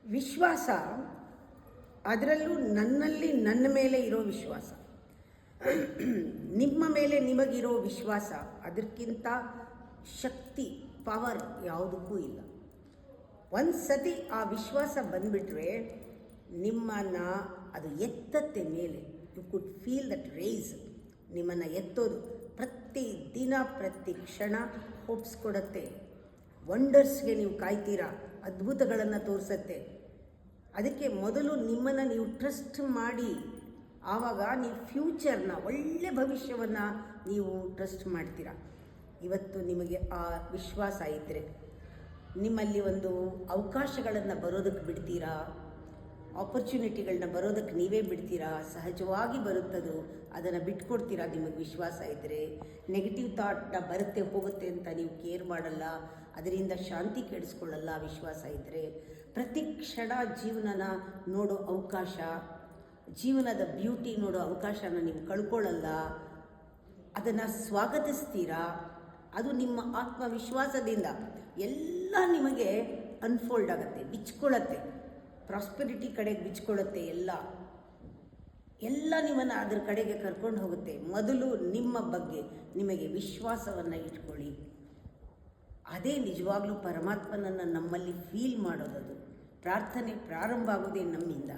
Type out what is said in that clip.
ವಿಶ್ವಾಸ, ಅದರಲ್ಲೂ ನನ್ನಲ್ಲಿ ನನ್ನ ಮೇಲೆ ಇರೋ ವಿಶ್ವಾಸ, ನಿಮ್ಮ ಮೇಲೆ ನಿಮಗಿರೋ ವಿಶ್ವಾಸ, ಅದಕ್ಕಿಂತ ಶಕ್ತಿ, ಪವರ್ ಯಾವುದಕ್ಕೂ ಇಲ್ಲ. ಒಂದು ಸತಿ ಆ ವಿಶ್ವಾಸ ಬಂದುಬಿಟ್ರೆ ನಿಮ್ಮನ್ನು ಅದು ಎತ್ತತ್ತೆ ಮೇಲೆ. You could feel that race. ನಿಮ್ಮನ್ನು ಎತ್ತೋದು ಪ್ರತಿ ದಿನ ಪ್ರತಿ ಕ್ಷಣ ಹೋಪ್ಸ್ ಕೊಡುತ್ತೆ. ವಂಡರ್ಸ್ಗೆ ನೀವು ಕಾಯ್ತೀರಾ, ಅದ್ಭುತಗಳನ್ನು ತೋರಿಸತ್ತೆ. ಅದಕ್ಕೆ ಮೊದಲು ನಿಮ್ಮನ್ನು ನೀವು ಟ್ರಸ್ಟ್ ಮಾಡಿ, ಆವಾಗ ನೀವು ಫ್ಯೂಚರ್ನ, ಒಳ್ಳೆ ಭವಿಷ್ಯವನ್ನು ನೀವು ಟ್ರಸ್ಟ್ ಮಾಡ್ತೀರಾ. ಇವತ್ತು ನಿಮಗೆ ಆ ವಿಶ್ವಾಸ ಇದ್ದರೆ ನಿಮ್ಮಲ್ಲಿ ಒಂದು ಅವಕಾಶಗಳನ್ನು ಬರೋದಕ್ಕೆ ಬಿಡ್ತೀರಾ, ಆಪರ್ಚುನಿಟಿಗಳನ್ನ ಬರೋದಕ್ಕೆ ನೀವೇ ಬಿಡ್ತೀರಾ, ಸಹಜವಾಗಿ ಬರುತ್ತದು, ಅದನ್ನು ಬಿಟ್ಕೊಡ್ತೀರಾ. ನಿಮಗೆ ವಿಶ್ವಾಸ ಇದ್ದರೆ ನೆಗೆಟಿವ್ ಥಾಟ್ನ ಬರುತ್ತೆ ಹೋಗುತ್ತೆ ಅಂತ ನೀವು ಕೇರ್ ಮಾಡಲ್ಲ, ಅದರಿಂದ ಶಾಂತಿ ಕೆಡಿಸ್ಕೊಳ್ಳಲ್ಲ. ವಿಶ್ವಾಸ ಇದ್ದರೆ ಪ್ರತಿ ಕ್ಷಣ ಜೀವನನ ನೋಡೋ ಅವಕಾಶ, ಜೀವನದ ಬ್ಯೂಟಿ ನೋಡೋ ಅವಕಾಶನ ನೀವು ಕಳ್ಕೊಳ್ಳಲ್ಲ, ಅದನ್ನು ಸ್ವಾಗತಿಸ್ತೀರಾ. ಅದು ನಿಮ್ಮ ಆತ್ಮವಿಶ್ವಾಸದಿಂದ ಎಲ್ಲ ನಿಮಗೆ ಅನ್ಫೋಲ್ಡ್ ಆಗುತ್ತೆ, ಬಿಚ್ಕೊಳ್ಳುತ್ತೆ, ಪ್ರಾಸ್ಪೆರಿಟಿ ಕಡೆಗೆ ಬಿಚ್ಕೊಳ್ಳುತ್ತೆ. ಎಲ್ಲ ನಿಮ್ಮನ್ನು ಅದರ ಕಡೆಗೆ ಕರ್ಕೊಂಡು ಹೋಗುತ್ತೆ. ಮೊದಲು ನಿಮ್ಮ ಬಗ್ಗೆ ನಿಮಗೆ ವಿಶ್ವಾಸವನ್ನು ಇಟ್ಕೊಳ್ಳಿ. ಅದೇ ನಿಜವಾಗ್ಲೂ ಪರಮಾತ್ಮನನ್ನು ನಮ್ಮಲ್ಲಿ ಫೀಲ್ ಮಾಡೋದದು. ಪ್ರಾರ್ಥನೆ ಪ್ರಾರಂಭ ಆಗೋದೇ ನಮ್ಮಿಂದ.